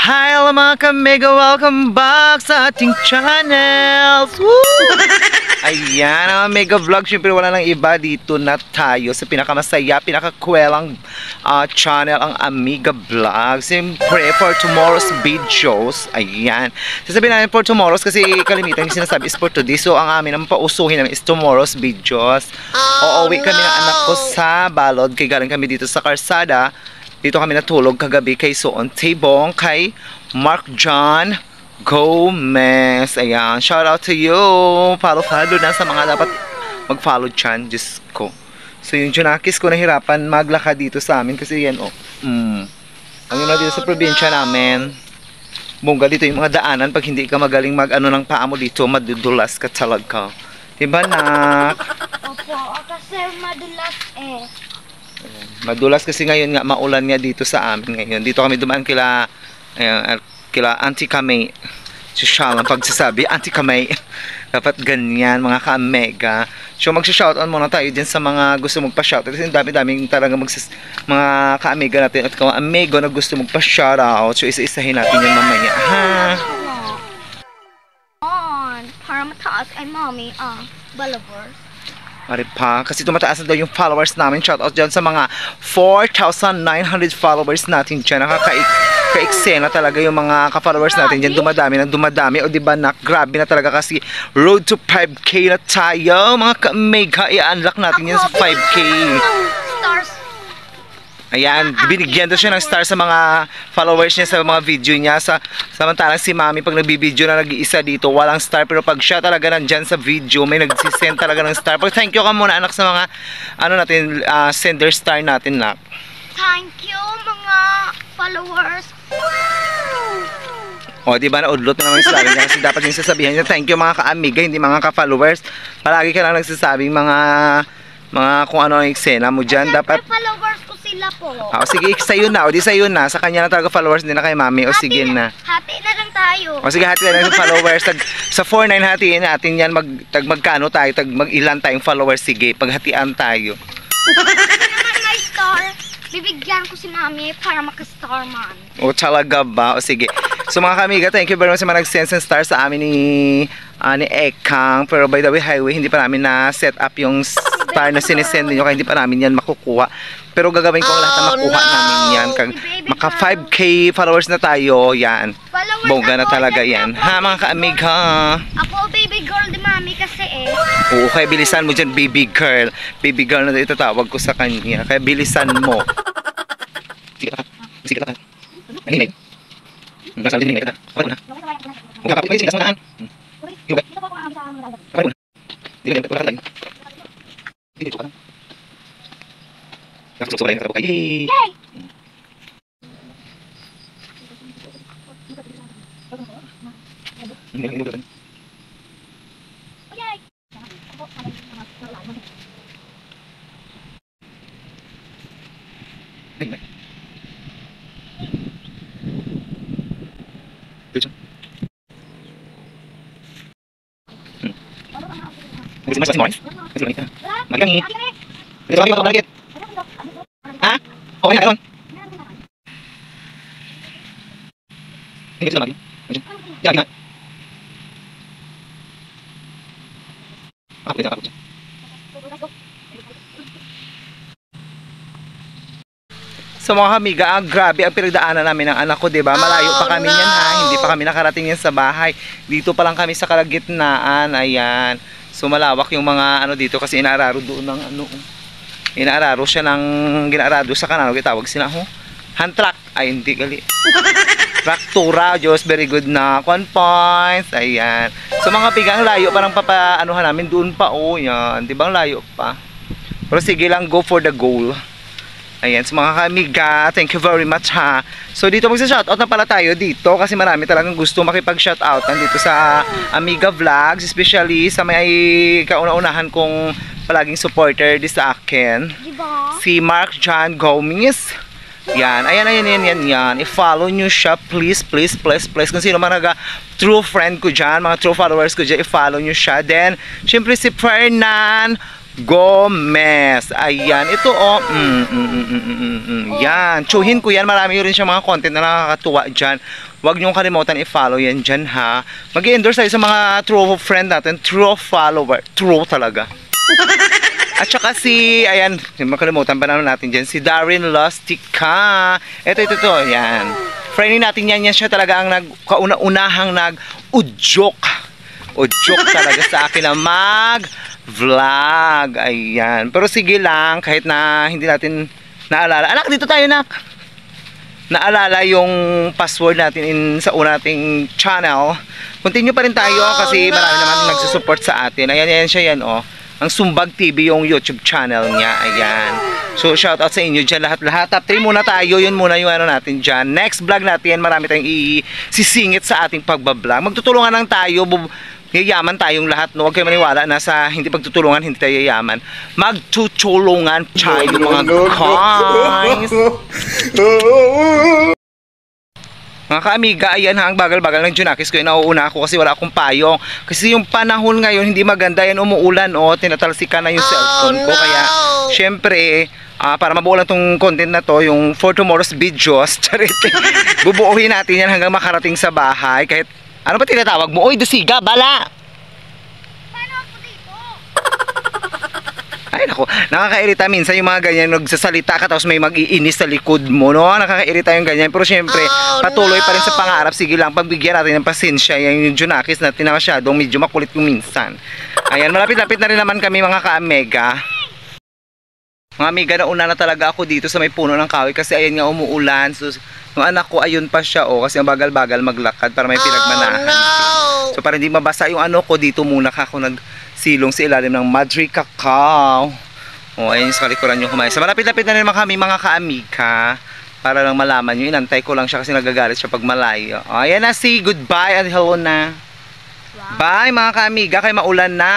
Hi mga ka-mega! Welcome back sa ating channels! Woo! Ayan ang mega vlog. Siyempre wala nang iba, dito na tayo sa pinakamasaya, pinakakwelang channel, ang Amiga Vlog. Siyempre for tomorrow's videos. Ayan. Sasabihin namin for tomorrow's kasi kalimitan yung sinasabi is for today. So ang amin ang pausuhin namin is tomorrow's videos. Uuwi kami ng anak ko sa Balod. Kaya galing kami dito sa Karsada. Dito kami natulog kagabi kay Soon Taybong, kay Mark John Gomez. Ayan, shout out to you. Follow na sa mga dapat mag-follow dyan. Diyos ko. So yung Junakis ko nahirapan maglakad dito sa amin kasi yan ang yun na dito sa probinsya namin. Bongga dito yung mga daanan. Pag hindi ka magaling mag-ano ng paa mo dito, madudulas ka talaga. Diba nak? Opo, kasi madulas eh. Madulas kasi ngayon nga maulan nga dito sa amin ngayon. Dito kami dumaan kila Auntie Kamay. Social ang pagsasabi, Auntie Kamay. Dapat ganyan mga ka-mega. So magsha-shoutout muna tayo din sa mga gusto magpa-shoutout kasi dami-daming talaga mga ka-amiga natin at ka-amigo na gusto magpa-shoutout. So isa-isahin natin yan mamaya. Ha? Para mataas ay mommy followers. Maripa, kasi tumataas na daw yung followers namin. Shoutout dyan sa mga 4,900 followers natin dyan. Nakaka-eksena talaga yung mga ka-followers natin dyan. Dumadami na dumadami. O diba na, grabe na talaga kasi road to 5K na tayo. Mga ka-mega, i-unlock natin yan sa 5K. Stars. Ayan, binigyan daw siya ng star sa mga followers niya sa mga video niya. Samantalang si Mami pag nagbibideo na nag-iisa dito, walang star. Pero pag siya talaga nandyan sa video, may nagsisend talaga ng star. Pag thank you ka muna anak sa mga sender star natin na. Thank you mga followers. O, diba naudlot na naman yung sabi niya kasi dapat yung sasabihin niya, thank you mga ka-amiga, hindi mga ka-followers. Palagi ka lang nagsasabing mga kung ano ang eksena mo dyan. Dapat Followers ko sila po. O sige, sa'yo na. O di sa'yo na. Sa kanya na talaga followers, hindi na kay Mami. O sige na. Hati na lang tayo. O sige, hati na lang sa followers. Sa 4-9 hatiin natin yan. Magkano tayo? Mag-ilan tayong followers? Sige, paghatian tayo. Naman may star. Bibigyan ko si Mami para maka-star man. O talaga ba? O sige. So mga kamiga, thank you very much sa mga nag-send star sa amin ni Ekang. Pero by the way, highway, hindi pa namin na set up yung star na sinesend ninyo kaya hindi pa namin yan makukuha. Pero gagawin ko ang lahat na makuha namin yan. Maka 5K followers na tayo, yan. Bongga na talaga yan. Ha mga kaamiga? Ako baby girl di Mami kasi eh. Oo, kaya bilisan mo dyan, baby girl. Baby girl na ito tawag ko sa kanya. Kaya bilisan mo. Sige ka. Sige ka. Naninay. Nagkasabi din kita. Kapag na. Magkakapit kayo sila sa manaan. Hiyubay. Kapag na. Hindi ka wala tayo. Hindi ka lang. Nakasok sa balay nakatapok kayo. Yay! Hindi ka lang. Gusto mo sa Morris? Gusto mo nito? Magangi. Gusto mo ka malagit? Ha? Okay na, gano'n. Hindi gusto magin. Yan na. Pwede ka So mga kamiga, grabe ang pinagdaanan namin ng anak ko, diba? Malayo pa kami yan ha, hindi pa kami nakarating yan sa bahay. Dito pa lang kami sa kalagitnaan, ayan. So malawak yung mga ano dito kasi inaararo doon ng inaararo siya ng ginaarado sa kanal, tawag sila hand truck, ay hindi gali. Traktura, Diyos, very good na 1 points, ayan. So mga pigang layo parang papaanuhan namin doon pa, yan, di ba layo pa? Pero sige lang, go for the goal. Ayan, so mga kamiga, thank you very much ha. So dito magsa-shoutout na pala tayo dito kasi marami talagang gusto makipag-shoutout dito sa Amiga Vlogs, especially sa may kauna-unahan kong palaging supporter di sa akin. Diba? Si Mark John Gomez. Yan, ayan. I-follow nyo siya, please. Kung sino man true friend ko dyan, mga true followers ko dyan, i-follow nyo siya. Then, syempre si Fernan Gomez. Ayan. Ito, oh. Yan. Tsuhin ko yan. Marami rin siya mga content na nakakatuwa dyan. Huwag niyong kalimutan i-follow yan dyan, ha. Mag-endorse tayo sa mga true friend natin. True follower. True talaga. At saka si, ayan, makalimutan pa natin dyan, si Darren Lustica. Ito. Yan. Friendly natin yan. Yan siya talaga ang kauna-unahang nag-udyok. Udyok talaga sa akin na mag-vlog. Ayan. Pero sige lang, kahit na hindi natin naalala. Anak, dito tayo, nak. Naalala yung password natin sa una nating channel. Continue pa rin tayo kasi marami naman nagsusupport sa atin. Ayan siya yan, oh. Ang Sumbag TV yung YouTube channel niya. Ayan. So, shoutout sa inyo dyan lahat-lahat. Top 3 muna tayo. Yun muna yung ano natin dyan. Next vlog natin, marami tayong isisingit sa ating pagbablog. Magtutulungan lang tayo. Yayaman tayong lahat, no? Huwag kayo maniwala na sa hindi pagtutulungan, hindi tayo yayaman. Magtutulungan tayo, mga guys. Mga kaamiga, ayan ha, ang bagal-bagal ng Junakis ko. Nauuna ako kasi wala akong payong. Kasi yung panahon ngayon, hindi maganda yan, umuulan, o tinatalsikan na yung cellphone ko. Kaya, syempre, para mabuo lang tong content na to, yung for tomorrow's videos, bubuuhin natin yan hanggang makarating sa bahay. Kahit ano ba tinatawag mo? Oy, dasiga, bala! Paano ako dito? Ay, naku, nakakairita minsan yung mga ganyan, nagsasalita ka tapos may mag-iinis sa likod mo, no? Nakakairita yung ganyan. Pero syempre, patuloy pa rin sa pangarap. Sige lang, pagbigyan natin ng pasensya. Yan yung Junakis natin na masyadong medyo makulit yung minsan. Ayan, malapit-lapit na rin naman kami, mga ka-Mega. Mga amiga, nauna na talaga ako dito sa may puno ng kahoy kasi ayan nga umuulan. So, yung anak ko, ayun pa siya, oh, kasi ang bagal-bagal maglakad para may pinagmanahan. So, para hindi mabasa yung ano ko, dito muna ako nagsilong sa ilalim ng Madre Cacao. Oh, ayun sa kalikuran yung kumain. So, malapit-lapit na rin kami, mga ka-amiga. Para lang malaman nyo, inantay ko lang siya kasi nagagalit siya pag malayo. Oh, ayan na, si goodbye and hello na. Wow. Bye, mga ka-amiga, kay maulan na.